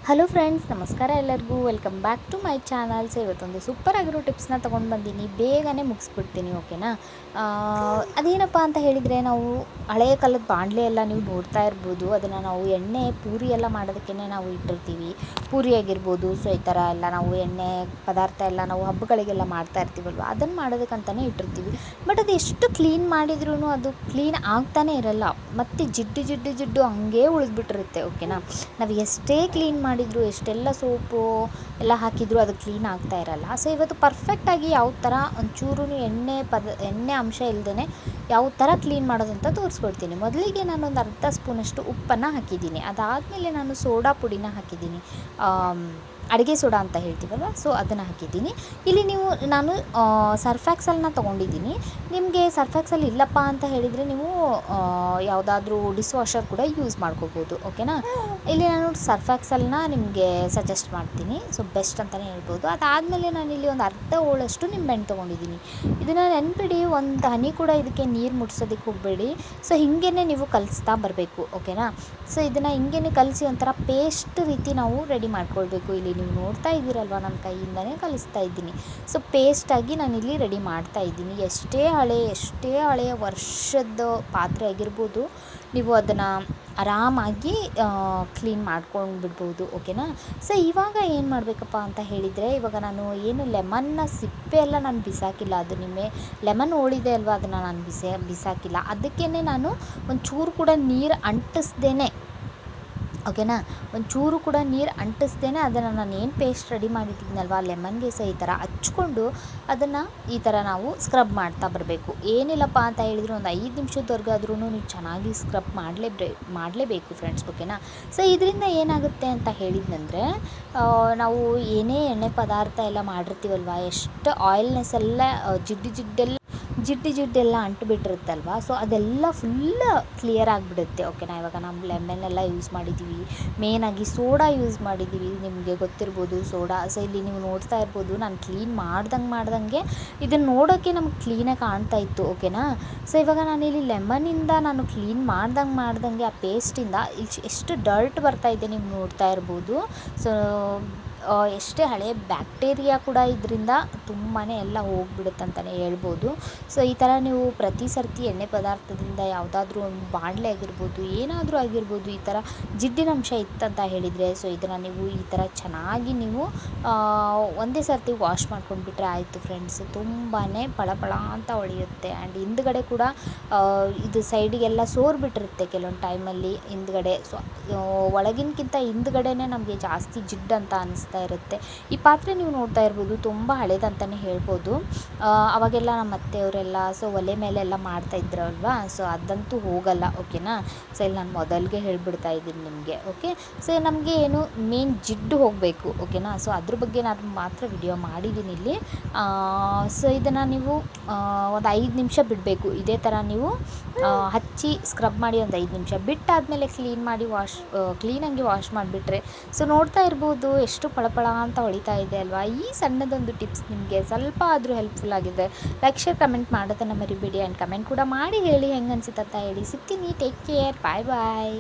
Hello friends, ನಮಸ್ಕಾರ ಎಲ್ಲರಿಗೂ. Welcome back to my channel. So ಇವತ್ತೊಂದು ಸೂಪರ್ ಆಗಿರೋ ಟಿಪ್ಸ್ನ ತೊಗೊಂಡು ಬಂದೀನಿ. ಬೇಗನೆ ಮುಗಿಸ್ಬಿಡ್ತೀನಿ, ಓಕೆನಾ. ಅದೇನಪ್ಪ ಅಂತ ಹೇಳಿದರೆ, ನಾವು ಹಳೆಯ ಕಾಲದ ಬಾಣಲೆ ಎಲ್ಲ ನೀವು ನೋಡ್ತಾ ಇರ್ಬೋದು. ಅದನ್ನು ನಾವು ಎಣ್ಣೆ ಪೂರಿ ಎಲ್ಲ ಮಾಡೋದಕ್ಕೇ ನಾವು ಇಟ್ಟಿರ್ತೀವಿ. ಪೂರಿ ಆಗಿರ್ಬೋದು, ಸೊ ಈ ಥರ ಎಲ್ಲ ನಾವು ಎಣ್ಣೆ ಪದಾರ್ಥ ಎಲ್ಲ ನಾವು ಹಬ್ಬಗಳಿಗೆಲ್ಲ ಮಾಡ್ತಾ ಇರ್ತೀವಲ್ವ, ಅದನ್ನು ಮಾಡೋದಕ್ಕಂತಲೇ ಇಟ್ಟಿರ್ತೀವಿ. ಬಟ್ ಅದು ಎಷ್ಟು ಕ್ಲೀನ್ ಮಾಡಿದ್ರೂ ಅದು ಕ್ಲೀನ್ ಆಗ್ತಾನೇ ಇರಲ್ಲ. ಮತ್ತು ಜಿಡ್ಡು ಹಂಗೇ ಉಳಿದ್ಬಿಟ್ಟಿರುತ್ತೆ, ಓಕೆನಾ. ನಾವು ಎಷ್ಟೇ ಕ್ಲೀನ್ ಮಾಡಿದ್ರು, ಎಷ್ಟೆಲ್ಲ ಸೋಪು ಎಲ್ಲ ಹಾಕಿದ್ರು ಅದು ಕ್ಲೀನ್ ಆಗ್ತಾ ಇರಲ್ಲ. ಸೊ ಇವತ್ತು ಪರ್ಫೆಕ್ಟಾಗಿ ಯಾವ ಥರ ಒಂಚೂರು ಎಣ್ಣೆ ಅಂಶ ಇಲ್ಲದೇ ಯಾವ ಥರ ಕ್ಲೀನ್ ಮಾಡೋದಂತ ತೋರಿಸ್ಕೊಡ್ತೀನಿ. ಮೊದಲಿಗೆ ನಾನೊಂದು ಅರ್ಧ ಸ್ಪೂನಷ್ಟು ಉಪ್ಪನ್ನು ಹಾಕಿದ್ದೀನಿ. ಅದಾದಮೇಲೆ ನಾನು ಸೋಡಾ ಪುಡಿನ ಹಾಕಿದ್ದೀನಿ, ಅಡುಗೆ ಸೋಡಾ ಅಂತ ಹೇಳ್ತೀವಲ್ವ, ಸೊ ಅದನ್ನು ಹಾಕಿದ್ದೀನಿ. ಇಲ್ಲಿ ನಾನು ಸರ್ಫ್ಯಾಕ್ಸಲ್ನ ತೊಗೊಂಡಿದ್ದೀನಿ. ನಿಮಗೆ ಸರ್ಫ್ಯಾಕ್ಸಲ್ ಇಲ್ಲಪ್ಪ ಅಂತ ಹೇಳಿದರೆ ನೀವು ಯಾವುದಾದ್ರೂ ಡಿಸ್ ವಾಷರ್ ಕೂಡ ಯೂಸ್ ಮಾಡ್ಕೋಬೋದು, ಓಕೆನಾ. ಇಲ್ಲಿ ನಾನು ಸರ್ಫ್ಯಾಕ್ಸಲ್ನ ನಿಮಗೆ ಸಜೆಸ್ಟ್ ಮಾಡ್ತೀನಿ, ಸೊ ಬೆಸ್ಟ್ ಅಂತಲೇ ಹೇಳ್ಬೋದು. ಅದಾದಮೇಲೆ ನಾನಿಲ್ಲಿ ಒಂದು ಅರ್ಧ ಹೋಳಷ್ಟು ನಿಂಬೆಹಣ್ಣು ತೊಗೊಂಡಿದ್ದೀನಿ. ಇದನ್ನು ನೆನ್ಪಿಡಿ, ಒಂದು ಹನಿ ಕೂಡ ಇದಕ್ಕೆ ನೀರು ಮುಟ್ಸೋದಕ್ಕೆ ಹೋಗಬೇಡಿ. ಸೊ ಹಿಂಗೇ ನೀವು ಕಲಿಸ್ತಾ ಬರಬೇಕು, ಓಕೆನಾ. ಸೊ ಇದನ್ನು ಹಿಂಗೇ ಕಲಸಿ ಒಂಥರ ಪೇಸ್ಟ್ ರೀತಿ ನಾವು ರೆಡಿ ಮಾಡ್ಕೊಳ್ಬೇಕು. ಇಲ್ಲಿ ನೀವು ನೋಡ್ತಾ ಇದ್ದೀರಲ್ವ, ನನ್ನ ಕೈಯಿಂದನೇ ಕಲಿಸ್ತಾ ಇದ್ದೀನಿ. ಸೊ ಪೇಸ್ಟಾಗಿ ನಾನಿಲ್ಲಿ ರೆಡಿ ಮಾಡ್ತಾ ಇದ್ದೀನಿ. ಎಷ್ಟೇ ಹಳೆಯ ವರ್ಷದ ಪಾತ್ರೆ ಆಗಿರ್ಬೋದು, ನೀವು ಅದನ್ನು ಆರಾಮಾಗಿ ಕ್ಲೀನ್ ಮಾಡ್ಕೊಂಡು ಬಿಡ್ಬೋದು, ಓಕೆನಾ. ಸೊ ಇವಾಗ ಏನು ಮಾಡಬೇಕಪ್ಪ ಅಂತ ಹೇಳಿದರೆ, ಇವಾಗ ನಾನು ಲೆಮನ್ನ ಸಿಪ್ಪೆ ಎಲ್ಲ ನಾನು ಬಿಸಾಕಿಲ್ಲ. ಅದು ಲೆಮನ್ ಹೋಳಿದೆ ಅಲ್ವ, ಅದನ್ನು ನಾನು ಬಿಸಾಕಿಲ್ಲ. ಅದಕ್ಕೇ ನಾನು ಒಂಚೂರು ಕೂಡ ನೀರು ಅಂಟಿಸ್ದೇನೆ, ಓಕೆನಾ, ಒಂಚೂರು ಕೂಡ ನೀರು ಅಂಟಿಸ್ದೇನೆ ಅದನ್ನು ನಾನು ಏನು ಪೇಸ್ಟ್ ರೆಡಿ ಮಾಡಿಟ್ಟಿದ್ನಲ್ವ ಲೆಮನ್ಗೆ, ಸಹ ಈ ಥರ ಹಚ್ಕೊಂಡು ಅದನ್ನು ಈ ಥರ ನಾವು ಸ್ಕ್ರಬ್ ಮಾಡ್ತಾ ಬರಬೇಕು. ಏನಿಲ್ಲಪ್ಪ ಅಂತ ಹೇಳಿದರೆ ಒಂದು 5 ನಿಮಿಷದವರೆಗಾದ್ರೂ ನೀವು ಚೆನ್ನಾಗಿ ಸ್ಕ್ರಬ್ ಮಾಡಲೇಬೇಕು ಫ್ರೆಂಡ್ಸ್, ಓಕೆನಾ. ಸೊ ಇದರಿಂದ ಏನಾಗುತ್ತೆ ಅಂತ ಹೇಳಿದ್ನಂದರೆ, ನಾವು ಏನೇ ಎಣ್ಣೆ ಪದಾರ್ಥ ಎಲ್ಲ ಮಾಡಿರ್ತೀವಲ್ವ, ಎಷ್ಟು ಆಯಿಲ್ನೆಸ್ ಎಲ್ಲ ಜಿಡ್ಡೆಲ್ಲ ಅಂಟುಬಿಟ್ಟಿರುತ್ತಲ್ವ, ಸೊ ಅದೆಲ್ಲ ಫುಲ್ ಕ್ಲಿಯರ್ ಆಗಿಬಿಡುತ್ತೆ, ಓಕೆನಾ. ಇವಾಗ ನಾವು ಲೆಮನ್ನೆಲ್ಲ ಯೂಸ್ ಮಾಡಿದ್ದೀವಿ, ಮೇಯ್ನಾಗಿ ಸೋಡಾ ಯೂಸ್ ಮಾಡಿದ್ದೀವಿ, ನಿಮಗೆ ಗೊತ್ತಿರ್ಬೋದು ಸೋಡಾ. ಸೊ ಇಲ್ಲಿ ನೀವು ನೋಡ್ತಾ ಇರ್ಬೋದು, ನಾನು ಕ್ಲೀನ್ ಮಾಡ್ದಂಗೆ ಇದನ್ನು ನೋಡೋಕ್ಕೆ ನಮ್ಗೆ ಕ್ಲೀನಾಗಿ ಕಾಣ್ತಾ ಇತ್ತು, ಓಕೆನಾ. ಸೊ ಇವಾಗ ನಾನಿಲ್ಲಿ ಲೆಮನಿಂದ ನಾನು ಕ್ಲೀನ್ ಮಾಡ್ದಂಗೆ ಆ ಪೇಸ್ಟಿಂದ ಎಷ್ಟು ಡರ್ಟ್ ಬರ್ತಾಯಿದೆ ನೀವು ನೋಡ್ತಾ ಇರ್ಬೋದು. ಸೊ ಎಷ್ಟೇ ಹಳೆಯ ಬ್ಯಾಕ್ಟೀರಿಯಾ ಕೂಡ ಇದರಿಂದ ತುಂಬಾ ಎಲ್ಲ ಹೋಗ್ಬಿಡುತ್ತಂತಲೇ ಹೇಳ್ಬೋದು. ಸೊ ಈ ಥರ ನೀವು ಪ್ರತಿ ಸರ್ತಿ ಎಣ್ಣೆ ಪದಾರ್ಥದಿಂದ ಯಾವುದಾದ್ರೂ ಒಂದು ಬಾಣಲೆ ಆಗಿರ್ಬೋದು, ಏನಾದರೂ ಆಗಿರ್ಬೋದು, ಈ ಥರ ಜಿಡ್ಡಿನಂಶ ಇತ್ತಂತ ಹೇಳಿದರೆ, ಸೊ ಇದನ್ನು ನೀವು ಈ ಥರ ಚೆನ್ನಾಗಿ ನೀವು ಒಂದೇ ಸರ್ತಿ ವಾಶ್ ಮಾಡ್ಕೊಂಡ್ಬಿಟ್ರೆ ಆಯಿತು ಫ್ರೆಂಡ್ಸ್. ತುಂಬಾ ಪಳಪಳ ಅಂತ ಹೊಳೆಯುತ್ತೆ. ಆ್ಯಂಡ್ ಹಿಂದ್ಗಡೆ ಕೂಡ ಇದು ಸೈಡಿಗೆಲ್ಲ ಸೋರ್ಬಿಟ್ಟಿರುತ್ತೆ ಕೆಲವೊಂದು ಟೈಮಲ್ಲಿ ಹಿಂದ್ಗಡೆ. ಸೊ ಒಳಗಿನಕ್ಕಿಂತ ಹಿಂದ್ಗಡೆನೇ ನಮಗೆ ಜಾಸ್ತಿ ಜಿಡ್ಡಂತ ಅನ್ನಿಸ್ತಾ ಇರುತ್ತೆ. ಈ ಪಾತ್ರೆ ನೀವು ನೋಡ್ತಾ ಇರ್ಬೋದು, ತುಂಬ ಹಳೇದಂತಲೇ ಹೇಳ್ಬೋದು. ಅವಾಗೆಲ್ಲ ನಮ್ಮ ಅತ್ತೆಯವರೆಲ್ಲ ಸೊ ಒಲೆ ಮೇಲೆಲ್ಲ ಮಾಡ್ತಾ ಇದ್ರಲ್ವ, ಸೊ ಅದಂತೂ ಹೋಗಲ್ಲ, ಓಕೆನಾ. ಸೊ ಇಲ್ಲಿ ನಾನು ಮೊದಲಿಗೆ ಹೇಳ್ಬಿಡ್ತಾ ಇದ್ದೀನಿ ನಿಮಗೆ, ಓಕೆ. ಸೊ ನಮಗೆ ಮೇನ್ ಜಿಡ್ಡು ಹೋಗಬೇಕು, ಓಕೆನಾ. ಸೊ ಅದ್ರ ಬಗ್ಗೆ ನಾನು ಮಾತ್ರ ವಿಡಿಯೋ ಮಾಡಿದ್ದೀನಿ ಇಲ್ಲಿ. ಸೊ ಇದನ್ನು ನೀವು ಒಂದು 5 ನಿಮಿಷ ಬಿಡಬೇಕು. ಇದೇ ಥರ ನೀವು ಹಚ್ಚಿ ಸ್ಕ್ರಬ್ ಮಾಡಿ ಒಂದು 5 ನಿಮಿಷ ಬಿಟ್ಟಾದಮೇಲೆ ಕ್ಲೀನಾಗಿ ವಾಶ್ ಮಾಡಿಬಿಟ್ರೆ, ಸೊ ನೋಡ್ತಾ ಇರ್ಬೋದು ಎಷ್ಟು ಪಳಪಳ ಅಂತ ಹೊಳಿತಾ ಇದೆ ಅಲ್ವಾ. ಈ ಸಣ್ಣದೊಂದು ಟಿಪ್ಸ್ ನಿಮಗೆ ಸ್ವಲ್ಪ ಆದರೂ ಹೆಲ್ಪ್ಫುಲ್ ಆಗಿದೆ. ಲೈಕ್, ಶೇರ್, ಕಮೆಂಟ್ ಮಾಡೋದನ್ನು ಮರಿಬೇಡಿ. ಆ್ಯಂಡ್ ಕಮೆಂಟ್ ಕೂಡ ಮಾಡಿ ಹೇಳಿ ಹೆಂಗೆ ಅನ್ಸುತ್ತೆ ಅಂತ ಹೇಳಿ. ಸಿಗ್ತೀನಿ. Take care. ಬಾಯ್.